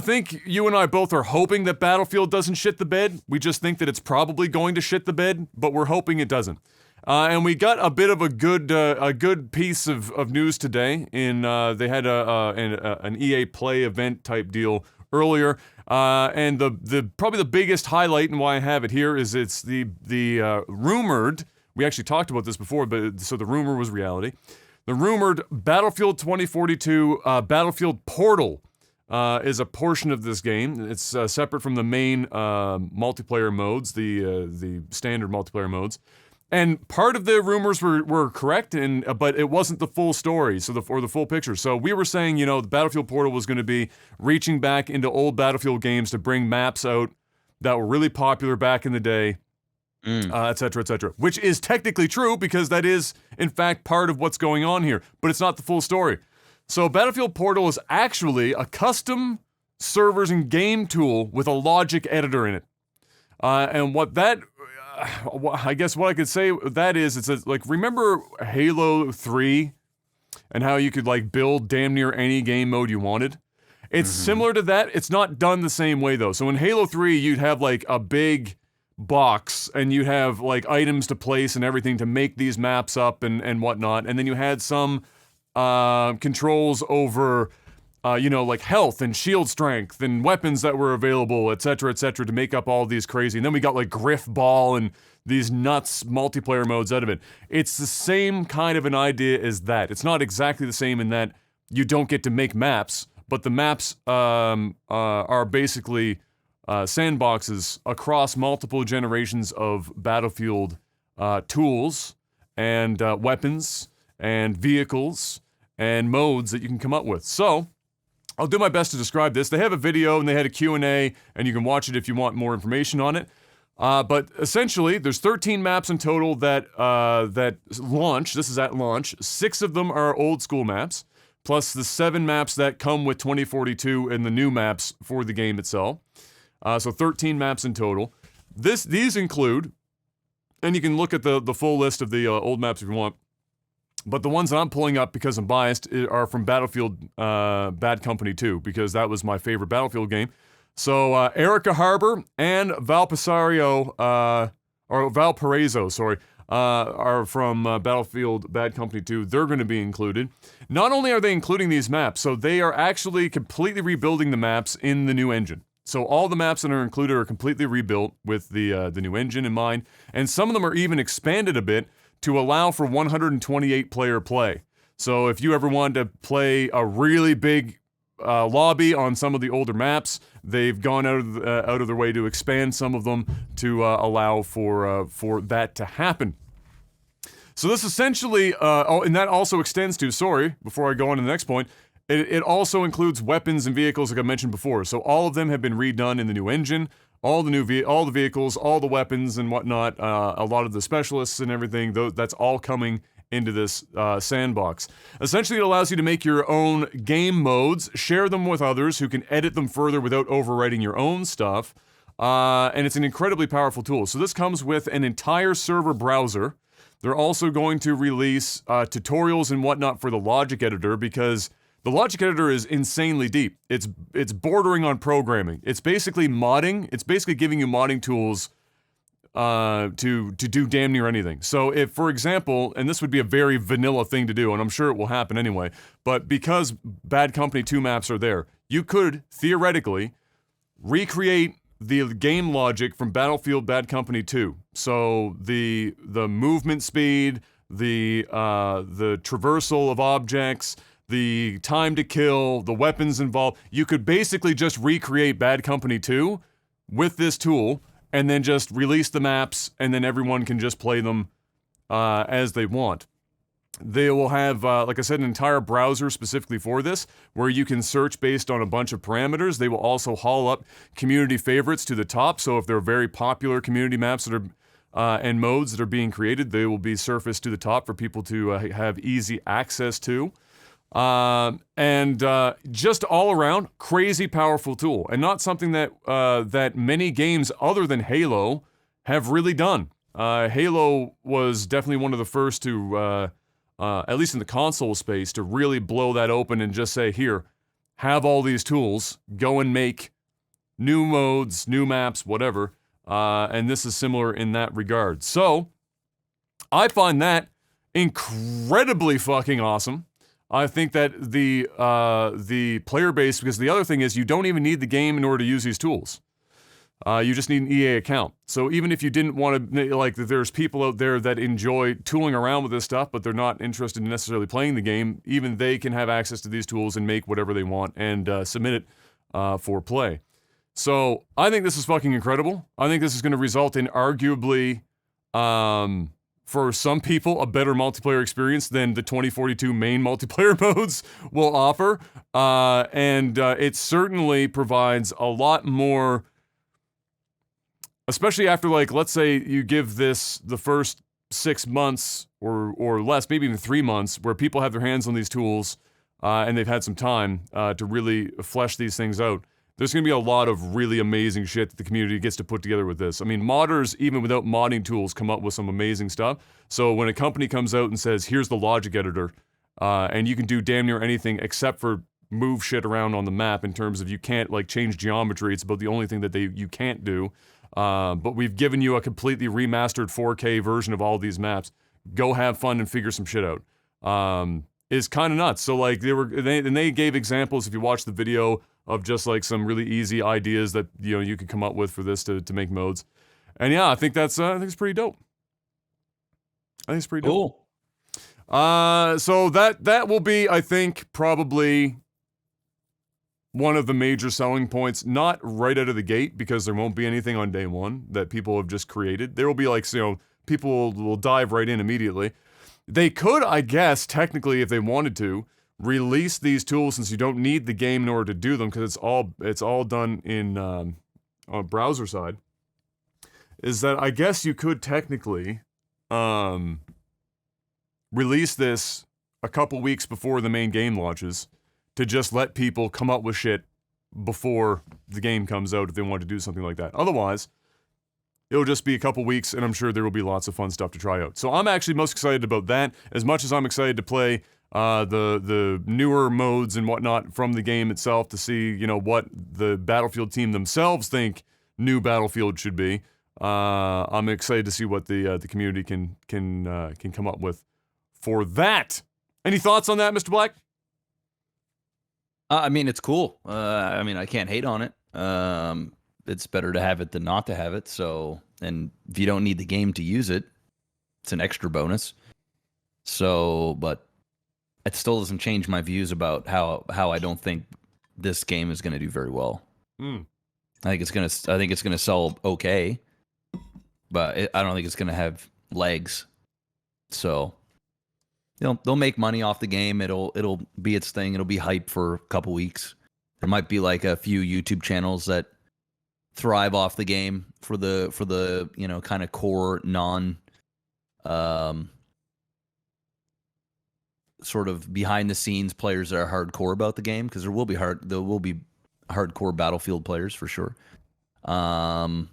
think you and I both are hoping that Battlefield doesn't shit the bed. We just think that it's probably going to shit the bed, but we're hoping it doesn't. And we got a bit of a good piece of news today. They had an EA Play event type deal earlier, and the probably the biggest highlight and why I have it here is it's the rumored. We actually talked about this before, but so the rumor was reality. The rumored Battlefield 2042 Battlefield Portal is a portion of this game. It's separate from the main multiplayer modes, the standard multiplayer modes. And part of the rumors were correct, but it wasn't the full story, or the full picture. So we were saying, the Battlefield Portal was going to be reaching back into old Battlefield games to bring maps out that were really popular back in the day, et cetera, which is technically true because that is, in fact, part of what's going on here, but it's not the full story. So Battlefield Portal is actually a custom servers and game tool with a logic editor in it. And what that... I guess what I could say that is, remember Halo 3 and how you could build damn near any game mode you wanted? It's similar to that. It's not done the same way though. So in Halo 3, you'd have a big box and you'd have items to place and everything to make these maps up and whatnot. And then you had some controls over health and shield strength and weapons that were available, et cetera, to make up all these crazy. And then we got Griff Ball and these nuts multiplayer modes out of it. It's the same kind of an idea as that. It's not exactly the same in that you don't get to make maps, but the maps are basically sandboxes across multiple generations of Battlefield tools and weapons and vehicles and modes that you can come up with. So I'll do my best to describe this. They have a video and they had a Q&A, and you can watch it if you want more information on it. But essentially, there's 13 maps in total that launch. This is at launch. 6 of them are old school maps, plus the 7 maps that come with 2042 and the new maps for the game itself. So 13 maps in total. These include, and you can look at the full list of the old maps if you want. But the ones that I'm pulling up because I'm biased are from Battlefield Bad Company 2, because that was my favorite Battlefield game. So Erica Harbor and Valparaiso, are from Battlefield Bad Company 2. They're going to be included. Not only are they including these maps, so they are actually completely rebuilding the maps in the new engine. So all the maps that are included are completely rebuilt with the new engine in mind, and some of them are even expanded a bit to allow for 128 player play. So if you ever wanted to play a really big lobby on some of the older maps, they've gone out of their way to expand some of them to allow for that to happen. So this essentially, and that also extends to, before I go on to the next point, it also includes weapons and vehicles like I mentioned before. So all of them have been redone in the new engine. All the vehicles, all the weapons and whatnot, a lot of the specialists and everything, that's all coming into this sandbox. Essentially, it allows you to make your own game modes, share them with others who can edit them further without overwriting your own stuff, and it's an incredibly powerful tool. So this comes with an entire server browser. They're also going to release tutorials and whatnot for the logic editor, because the logic editor is insanely deep. It's bordering on programming. It's basically modding. It's basically giving you modding tools to do damn near anything. So if, for example, and this would be a very vanilla thing to do, and I'm sure it will happen anyway, but because Bad Company 2 maps are there, you could theoretically recreate the game logic from Battlefield Bad Company 2. So the movement speed, the traversal of objects, the time to kill, the weapons involved. You could basically just recreate Bad Company 2 with this tool and then just release the maps, and then everyone can just play them as they want. They will have, like I said, an entire browser specifically for this, where you can search based on a bunch of parameters. They will also haul up community favorites to the top, so if there are very popular community maps that are and modes that are being created, they will be surfaced to the top for people to have easy access to. And just all around, crazy powerful tool, and not something that many games other than Halo have really done. Halo was definitely one of the first to, at least in the console space, to really blow that open and just say, here, have all these tools, go and make new modes, new maps, whatever. And this is similar in that regard. So, I find that incredibly fucking awesome. I think that the player base, because the other thing is you don't even need the game in order to use these tools. You just need an EA account. So even if you didn't want to, like, there's people out there that enjoy tooling around with this stuff, but they're not interested in necessarily playing the game, even they can have access to these tools and make whatever they want and submit it for play. So I think this is fucking incredible. I think this is going to result in arguably, for some people, a better multiplayer experience than the 2042 main multiplayer modes will offer. And it certainly provides a lot more, especially after, like, let's say you give this the first 6 months or less, maybe even 3 months, where people have their hands on these tools and they've had some time to really flesh these things out. There's going to be a lot of really amazing shit that the community gets to put together with this. I mean, modders, even without modding tools, come up with some amazing stuff. So when a company comes out and says, here's the logic editor, and you can do damn near anything except for move shit around on the map in terms of you can't, like, change geometry. It's about the only thing that you can't do. But we've given you a completely remastered 4K version of all these maps. Go have fun and figure some shit out. Is kind of nuts. So, like, they gave examples, if you watch the video, of just, like, some really easy ideas that, you know, you could come up with for this to make modes. And yeah, I think it's pretty dope. I think it's pretty dope. Cool. So that will be, I think, probably one of the major selling points, not right out of the gate, because there won't be anything on day one that people have just created. There will be, like, you know, people will dive right in immediately. They could, I guess, technically, if they wanted to, release these tools, since you don't need the game in order to do them, because it's all done in on browser side. Is that I guess you could technically release this a couple weeks before the main game launches, to just let people come up with shit before the game comes out if they want to do something like that. Otherwise, it'll just be a couple weeks, and I'm sure there will be lots of fun stuff to try out. So I'm actually most excited about that, as much as I'm excited to play the newer modes and whatnot from the game itself, to see, you know, what the Battlefield team themselves think new Battlefield should be. I'm excited to see what the community can come up with for that. Any thoughts on that, Mr. Black? I mean, it's cool. I mean, I can't hate on it. It's better to have it than not to have it. So, and if you don't need the game to use it, it's an extra bonus. So, but it still doesn't change my views about how I don't think this game is going to do very well. I think it's gonna sell okay, but I don't think it's gonna have legs. So, you know, they'll make money off the game. It'll be its thing. It'll be hype for a couple weeks. There might be like a few YouTube channels that thrive off the game for the you know, kind of core non sort of behind the scenes players that are hardcore about the game, because there will be hardcore Battlefield players for sure. But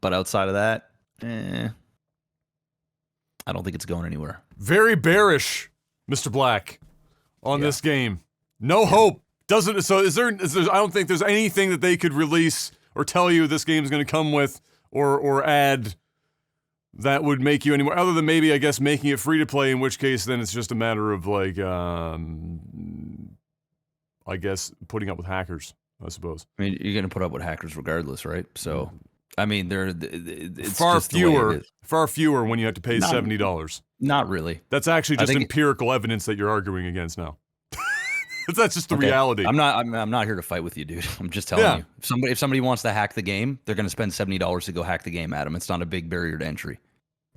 outside of that, I don't think it's going anywhere. Very bearish, Mr. Black, on this game. No hope. Doesn't so? Is there? I don't think there's anything that they could release or tell you this game is going to come with or add that would make you any more, other than maybe, I guess, making it free to play, in which case then it's just a matter of, like, I guess, putting up with hackers, I suppose. I mean, you're going to put up with hackers regardless, right? So, I mean, it's far fewer when you have to pay $70. Not really. That's actually just empirical evidence that you're arguing against now. That's just the reality. I'm not here to fight with you, dude. I'm just telling you. If somebody wants to hack the game, they're going to spend $70 to go hack the game, Adam. It's not a big barrier to entry.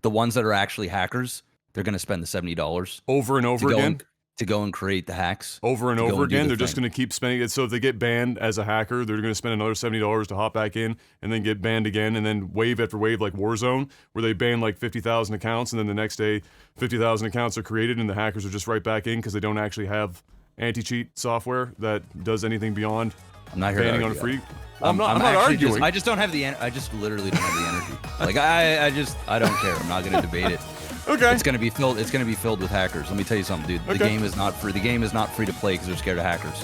The ones that are actually hackers, they're going to spend the $70 over and over again to go and create the hacks. Over and over again, they're just going to keep spending it. So if they get banned as a hacker, they're going to spend another $70 to hop back in, and then get banned again, and then wave after wave, like Warzone, where they ban like 50,000 accounts, and then the next day 50,000 accounts are created, and the hackers are just right back in because they don't actually have anti-cheat software that does anything beyond banning on a free. I'm not arguing. I just don't have the. I just literally don't have the energy. Like I don't care. I'm not going to debate it. Okay. It's going to be filled. It's going to be filled with hackers. Let me tell you something, dude. The game is not free. The game is not free to play because they're scared of hackers.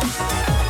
Bye.